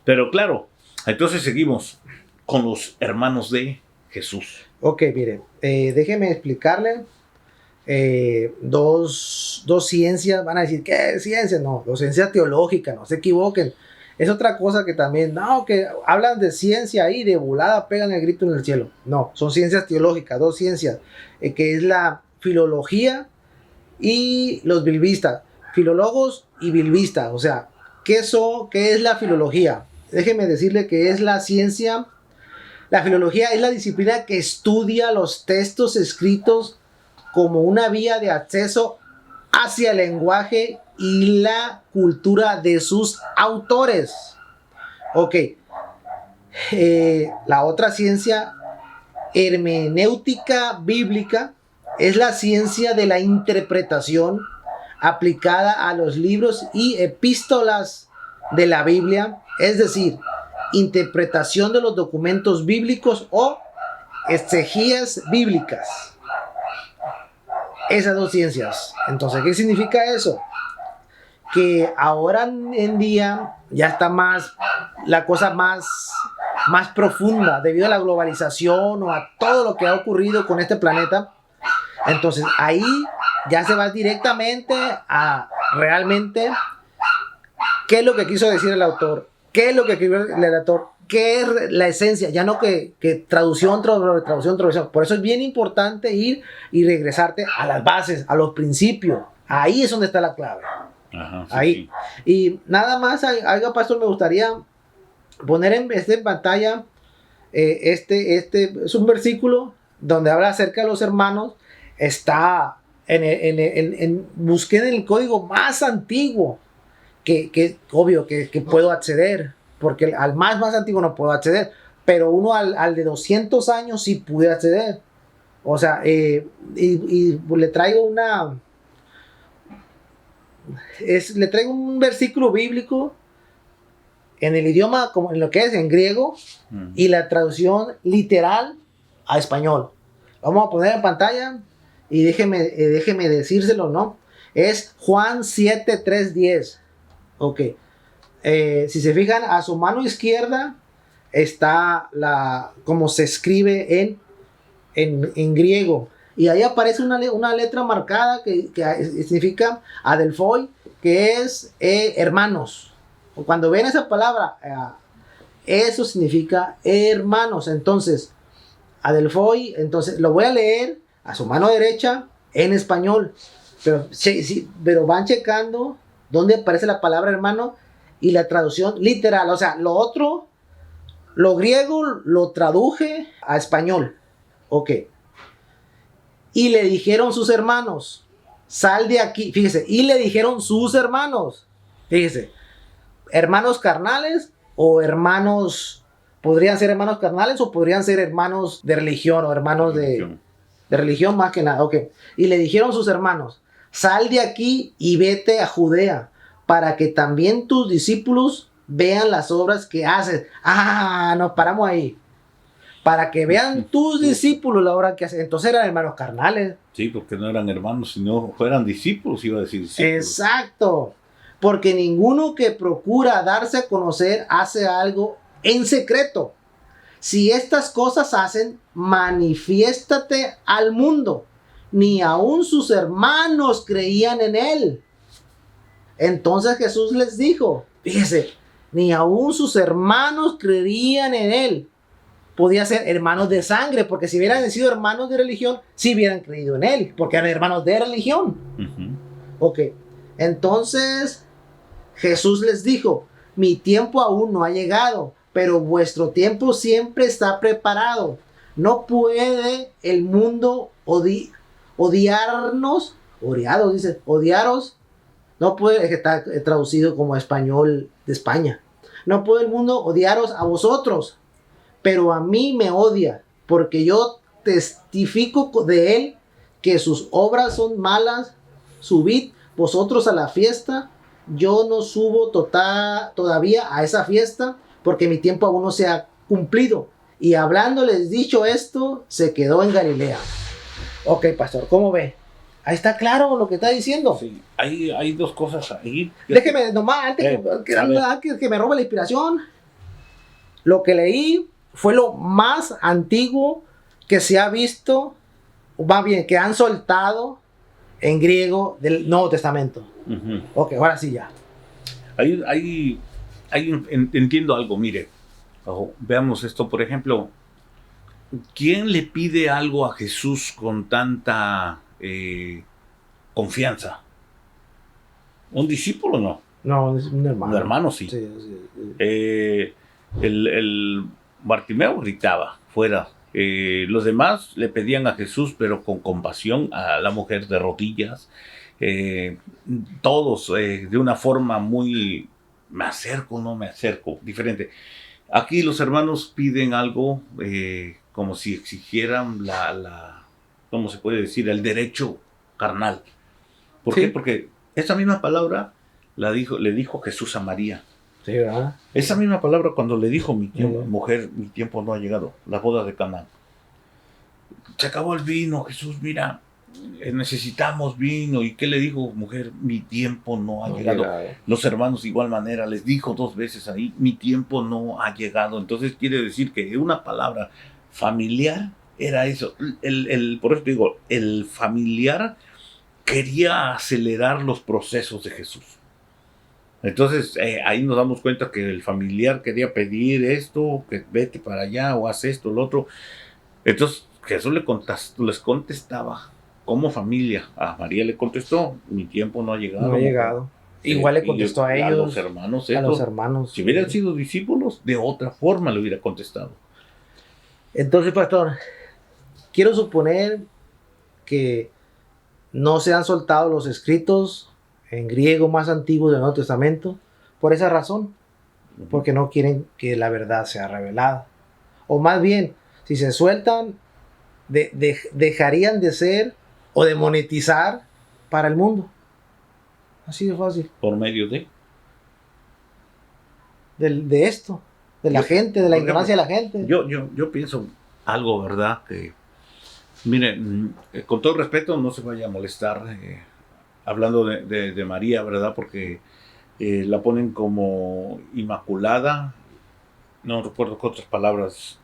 Pero claro, entonces seguimos con los hermanos de Jesús. Ok, mire, déjeme explicarle dos ciencias. Van a decir, ¿qué ciencia? No, dos ciencias teológicas, no se equivoquen. Es otra cosa que también, no, que hablan de ciencia ahí, de volada pegan el grito en el cielo. No, son ciencias teológicas, dos ciencias, que es la filología y los bilvistas. Filólogos y bilvistas, o sea, ¿qué es la filología? Déjeme decirle que es la ciencia, la filología es la disciplina que estudia los textos escritos como una vía de acceso hacia el lenguaje y la cultura de sus autores. Ok. La otra ciencia, hermenéutica bíblica, es la ciencia de la interpretación aplicada a los libros y epístolas de la Biblia, es decir, interpretación de los documentos bíblicos o exegesis bíblicas. esas dos ciencias. Entonces, ¿qué significa eso? Que ahora en día ya está la cosa más profunda debido a la globalización o a todo lo que ha ocurrido con este planeta. Entonces ahí ya se va directamente a realmente qué es lo que quiso decir el autor, qué es lo que escribió el autor, qué es la esencia, ya no que traducción. Por eso es bien importante ir y regresarte a las bases, a los principios. Ahí es donde está la clave. Ajá, sí, Ahí. sí. Y nada más, algo, pastor, me gustaría poner en pantalla. Este es un versículo donde habla acerca de los hermanos. Está busqué en el código más antiguo que obvio que puedo acceder, porque al más antiguo no puedo acceder, pero uno al de 200 años sí pude acceder. O sea, y le traigo le traigo un versículo bíblico en el idioma, como en lo que es en griego, y la traducción literal a español. Vamos a poner en pantalla y déjeme decírselo, ¿no? Es Juan 7:3-10. Ok. Si se fijan, a su mano izquierda está como se escribe en griego. Y ahí aparece una letra marcada que significa Adelphoi, que es hermanos. Cuando ven esa palabra, eso significa hermanos. Entonces, Adelphoi, entonces lo voy a leer a su mano derecha en español. Pero van checando dónde aparece la palabra hermano y la traducción literal. O sea, lo griego lo traduje a español. Ok. Y le dijeron sus hermanos, sal de aquí. Fíjese, y le dijeron sus hermanos. Fíjese, hermanos carnales o hermanos, podrían ser hermanos carnales o podrían ser hermanos de religión o hermanos de religión más que nada. Ok. Y le dijeron sus hermanos, sal de aquí y vete a Judea para que también tus discípulos vean las obras que haces. Nos paramos ahí. Para que vean tus discípulos la obra que hacen. Entonces eran hermanos carnales. Sí, porque no eran hermanos, sino fueran discípulos, iba a decir discípulos. Exacto. Porque ninguno que procura darse a conocer hace algo en secreto. Si estas cosas hacen, manifiéstate al mundo. Ni aun sus hermanos creían en él. Entonces Jesús les dijo, fíjese, ni aun sus hermanos creían en él. Podía ser hermanos de sangre, porque si hubieran sido hermanos de religión, sí hubieran creído en él, porque eran hermanos de religión. Ok, entonces Jesús les dijo, mi tiempo aún no ha llegado, pero vuestro tiempo siempre está preparado. No puede el mundo odiaros, no puede, es que está traducido como español de España. No puede el mundo odiaros a vosotros, pero a mí me odia, porque yo testifico de él que sus obras son malas. Subid vosotros a la fiesta, yo no subo todavía a esa fiesta, porque mi tiempo aún no se ha cumplido. Y hablándoles dicho esto, se quedó en Galilea. Ok, pastor, ¿cómo ve? Ahí está claro lo que está diciendo. Sí, hay dos cosas ahí. Déjeme nomás, antes que me robe la inspiración, lo que leí fue lo más antiguo que se ha visto, o más bien, que han soltado en griego del Nuevo Testamento. Ok, ahora sí ya. Entiendo algo, mire. Veamos esto, por ejemplo. ¿Quién le pide algo a Jesús con tanta confianza? ¿Un discípulo no? No, es un hermano. Un hermano sí. El Bartimeo gritaba fuera. Los demás le pedían a Jesús, pero con compasión, a la mujer de rodillas. Todos de una forma muy, me acerco, diferente. Aquí los hermanos piden algo como si exigieran ¿cómo se puede decir? El derecho carnal. ¿Por qué? Porque esa misma palabra le dijo Jesús a María. Sí, ¿verdad? Esa misma palabra cuando le dijo mujer, mi tiempo no ha llegado, la boda de Caná. Se acabó el vino, Jesús, mira, necesitamos vino. ¿Y qué le dijo, mujer? Mi tiempo no ha llegado. Los hermanos de igual manera les dijo 2 veces ahí, mi tiempo no ha llegado. Entonces quiere decir que una palabra familiar era eso. Por eso digo, el familiar quería acelerar los procesos de Jesús. Entonces ahí nos damos cuenta que el familiar quería pedir esto, que vete para allá o haz esto, lo otro. Entonces Jesús les contestaba como familia. A María le contestó, mi tiempo no ha llegado. No ha llegado. Igual le contestó a ellos. A los hermanos. A los hermanos. Si hubieran sido discípulos, de otra forma le hubiera contestado. Entonces, pastor, quiero suponer que no se han soltado los escritos en griego más antiguos del Nuevo Testamento por esa razón, porque no quieren que la verdad sea revelada. O más bien, si se sueltan, dejarían de ser o de monetizar para el mundo. Así de fácil. Por medio de esto, de la gente, de la ignorancia de la gente. Yo pienso algo, ¿verdad? Que, mire, con todo respeto, no se vaya a molestar hablando de María, ¿verdad? Porque la ponen como inmaculada. No recuerdo qué otras palabras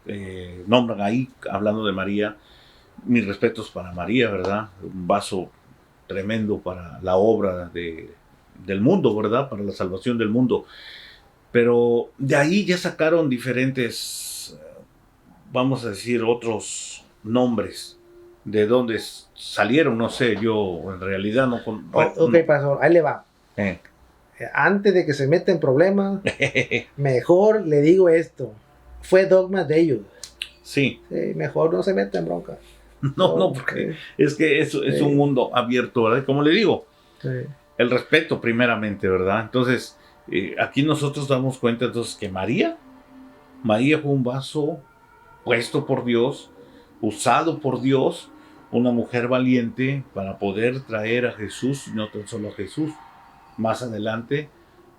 nombran ahí, hablando de María. Mis respetos para María, ¿verdad? Un vaso tremendo para la obra del mundo, ¿verdad? Para la salvación del mundo. Pero de ahí ya sacaron diferentes, vamos a decir, otros nombres. De dónde salieron, no sé, yo en realidad no... Ok, pastor, ahí le va. Antes de que se meta en problemas, mejor le digo esto. Fue dogma de ellos. Sí. Mejor no se meta en bronca. No, porque es que eso es un mundo abierto, ¿verdad? Como le digo, el respeto primeramente, ¿verdad? Entonces, aquí nosotros damos cuenta entonces que María fue un vaso puesto por Dios, usado por Dios, una mujer valiente para poder traer a Jesús, y no tan solo a Jesús, más adelante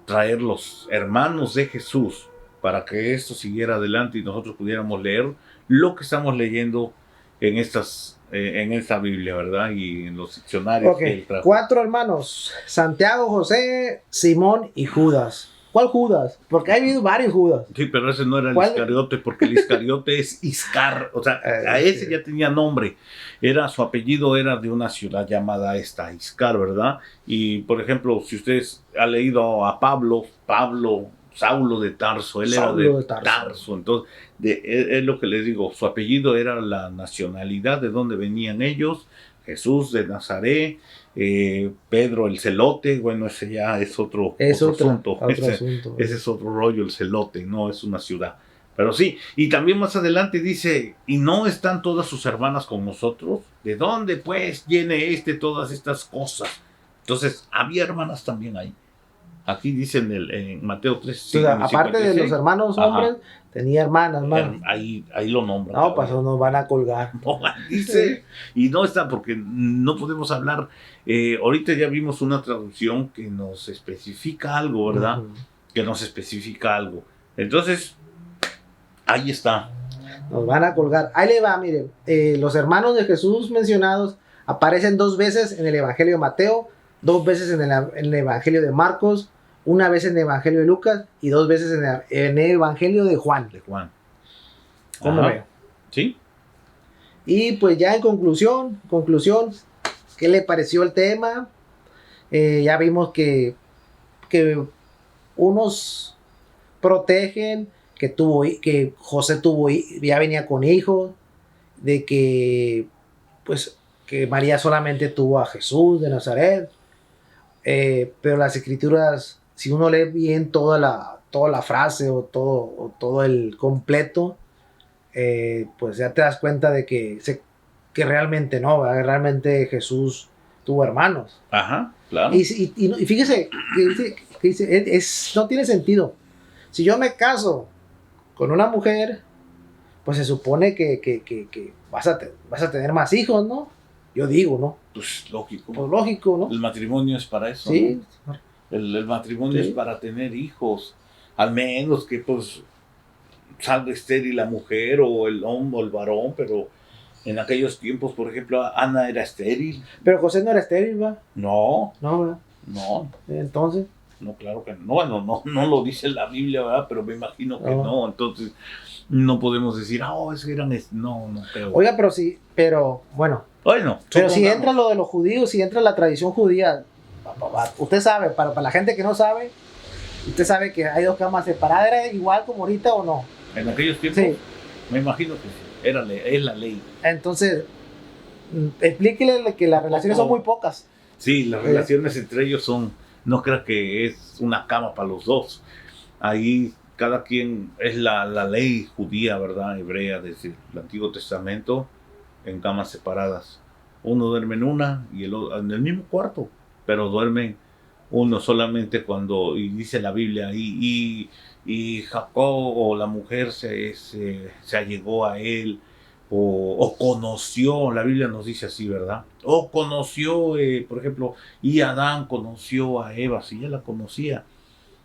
traer los hermanos de Jesús para que esto siguiera adelante y nosotros pudiéramos leer lo que estamos leyendo en esta Biblia, ¿verdad? Y en los diccionarios. Okay. 4 hermanos: Santiago, José, Simón y Judas. ¿Cuál Judas? Porque ha habido varios Judas. Sí, pero ese no era el Iscariote, porque el Iscariote es Iscar, o sea, a ese ya tenía nombre. Su apellido era de una ciudad llamada Iscar, ¿verdad? Y, por ejemplo, si ustedes han leído a Pablo, Saulo de Tarso, él era de Tarso. Entonces, es lo que les digo, su apellido era la nacionalidad de donde venían ellos. Jesús de Nazaret, Pedro el celote, bueno, ese ya es otro asunto. Ese es otro rollo, el celote, no es una ciudad. Pero sí, y también más adelante dice, ¿y no están todas sus hermanas con nosotros? ¿De dónde pues tiene todas estas cosas? Entonces, había hermanas también ahí. Aquí dicen en Mateo 3. O sea, aparte de los hermanos hombres, tenía hermanas más. Ahí lo nombran. No, pues nos van a colgar. No, dice, y no está porque no podemos hablar. Ahorita ya vimos una traducción que nos especifica algo, ¿verdad? Que nos especifica algo. Entonces, ahí está. Nos van a colgar. Ahí le va, miren. Los hermanos de Jesús mencionados aparecen 2 veces en el Evangelio de Mateo, 2 veces en el Evangelio de Marcos, 1 vez en el Evangelio de Lucas y 2 veces en el Evangelio de Juan. ¿Cómo veo? Sí. Y pues ya en conclusión, ¿qué le pareció el tema? Ya vimos que unos protegen que José ya venía con hijos, de que pues que María solamente tuvo a Jesús de Nazaret. Pero las escrituras, si uno lee bien toda la frase o todo el completo, pues ya te das cuenta de que realmente no, ¿verdad? Realmente Jesús tuvo hermanos. Ajá, claro. Y fíjese que dice, no tiene sentido. Si yo me caso con una mujer, pues se supone que vas a tener más hijos, ¿no? Yo digo, ¿no? Pues lógico. Pues lógico, ¿no? El matrimonio es para eso. Sí. ¿No? El matrimonio es para tener hijos. Al menos que pues salga estéril la mujer o el hombre o el varón, pero En aquellos tiempos, por ejemplo, Ana era estéril. Pero José no era estéril, ¿va? No, No, ¿verdad? no, Entonces, no, claro que no. Bueno, no lo dice la Biblia, ¿verdad? Pero me imagino que No. no. Entonces, no podemos decir, es que eran... No creo. oiga, pero sí, pero bueno, Bueno, pero si supongamos. entra lo de los judíos, si entra la tradición judía, usted sabe, para la gente que no sabe, usted sabe que hay dos camas separadas, ¿era igual como ahorita o no? En aquellos tiempos, Sí. me imagino que sí. Es la ley. Entonces, explíquele que las relaciones son muy pocas. Sí, las relaciones entre ellos son, no creo que es una cama para los dos. Ahí cada quien, es la ley judía, ¿verdad? Hebrea, desde el Antiguo Testamento, en camas separadas. Uno duerme en una y el otro en el mismo cuarto, pero duermen uno solamente cuando, y dice la Biblia, y Jacob o la mujer se allegó a él, o conoció, la Biblia nos dice así, ¿verdad? O conoció, por ejemplo, y Adán conoció a Eva, si ya la conocía.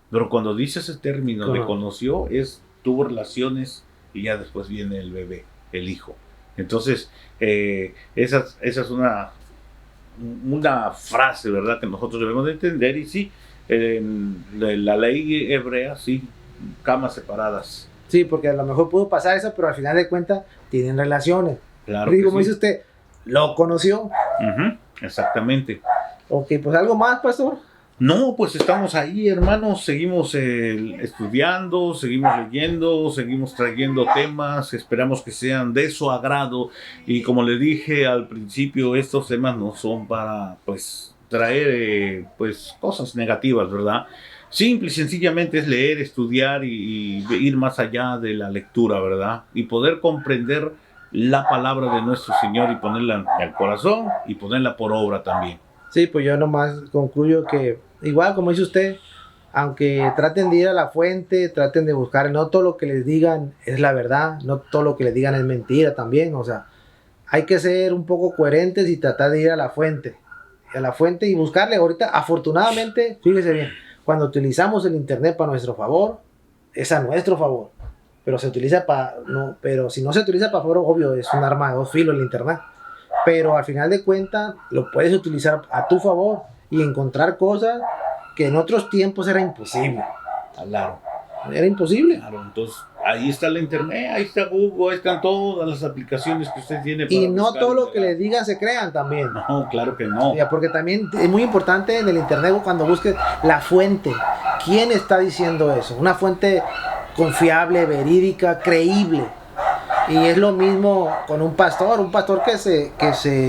Pero cuando dice ese término de conoció, tuvo relaciones y ya después viene el bebé, el hijo. Entonces, esa es una frase, ¿verdad?, que nosotros debemos de entender. Y sí, en la ley hebrea, sí, camas separadas. Sí, porque a lo mejor pudo pasar eso, pero al final de cuentas tienen relaciones. Claro. Y como dice usted, lo conoció. Exactamente. Ok, pues algo más, pastor. No, pues estamos ahí, hermanos, seguimos estudiando, seguimos leyendo, seguimos trayendo temas, esperamos que sean de su agrado, y como le dije al principio, estos temas no son para, pues, traer, pues, cosas negativas, ¿verdad? Simple y sencillamente es leer, estudiar y ir más allá de la lectura, ¿verdad? Y poder comprender la palabra de nuestro Señor y ponerla en el corazón y ponerla por obra también. Sí, pues yo nomás concluyo que, igual como dice usted, aunque traten de ir a la fuente, traten de buscar, no todo lo que les digan es la verdad, no todo lo que les digan es mentira también, o sea, hay que ser un poco coherentes y tratar de ir a la fuente y buscarle. Ahorita, afortunadamente, fíjese bien, cuando utilizamos el internet para nuestro favor, es a nuestro favor, pero se utiliza pero si no se utiliza para favor, obvio, es un arma de dos filos el internet. Pero al final de cuentas lo puedes utilizar a tu favor y encontrar cosas que en otros tiempos era imposible. Claro. Era imposible. Claro, entonces ahí está la internet, ahí está Google, ahí están todas las aplicaciones que usted tiene. Y no todo lo que le digan se crean también. No, claro que no. Porque también es muy importante en el internet cuando busques la fuente. ¿Quién está diciendo eso? Una fuente confiable, verídica, creíble. Y es lo mismo con un pastor que se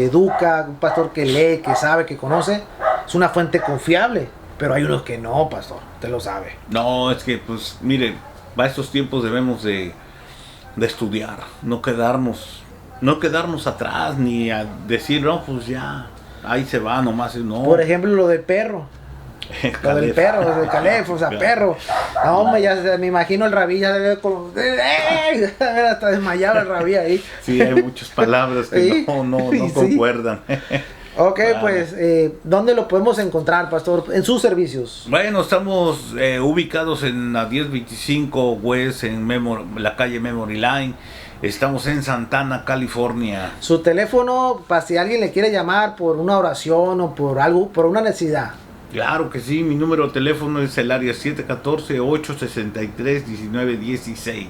educa, un pastor que lee, que sabe, que conoce, es una fuente confiable, pero hay unos que no, pastor, usted lo sabe. No, es que pues mire, para estos tiempos debemos de estudiar, no quedarnos atrás, ni a decir, no, pues ya, ahí se va nomás, no. Por ejemplo, lo del perro. Lo del perro, lo del Caleb, o sea, perro. No, hombre, ya me imagino el rabí, ya debe como... hasta desmayado el rabí ahí. Sí, hay muchas palabras que ¿Sí? no Sí. concuerdan. Ok, Claro. pues, ¿dónde lo podemos encontrar, pastor? En sus servicios. Bueno, estamos ubicados en la 1025 West, en la calle Memory Line. Estamos en Santana, California. Su teléfono, para si alguien le quiere llamar por una oración o por algo, por una necesidad. Claro que sí, mi número de teléfono es el área 714-863-1916.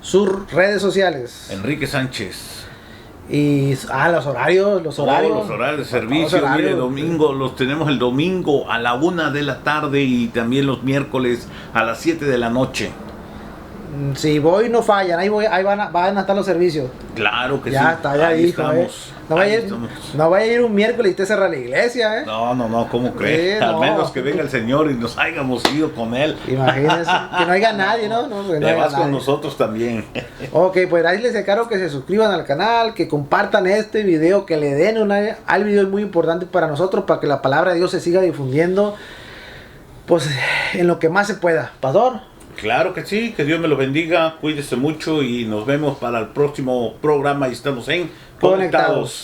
Sus redes sociales. Enrique Sánchez. Y los horarios. Los horarios de servicio, mire, domingo, los tenemos el domingo a la 1 de la tarde y también los miércoles a las 7 de la noche. Si voy, no fallan, ahí van a estar los servicios. Claro que sí. Ya está, ya dijo, estamos. No vaya a ir un miércoles y te cerra la iglesia, No, ¿cómo crees? Sí, Al no. menos que venga el Señor y nos hayamos ido con Él. Imagínense, que no haya nadie, ¿no? Que no haya Además con nadie. nosotros también. Ok, pues ahí les encargo que se suscriban al canal, que compartan este video, que le den al video, es muy importante para nosotros, para que la palabra de Dios se siga difundiendo, pues en lo que más se pueda. Pastor. Claro que sí, que Dios me lo bendiga, cuídese mucho y nos vemos para el próximo programa y estamos en Conectados.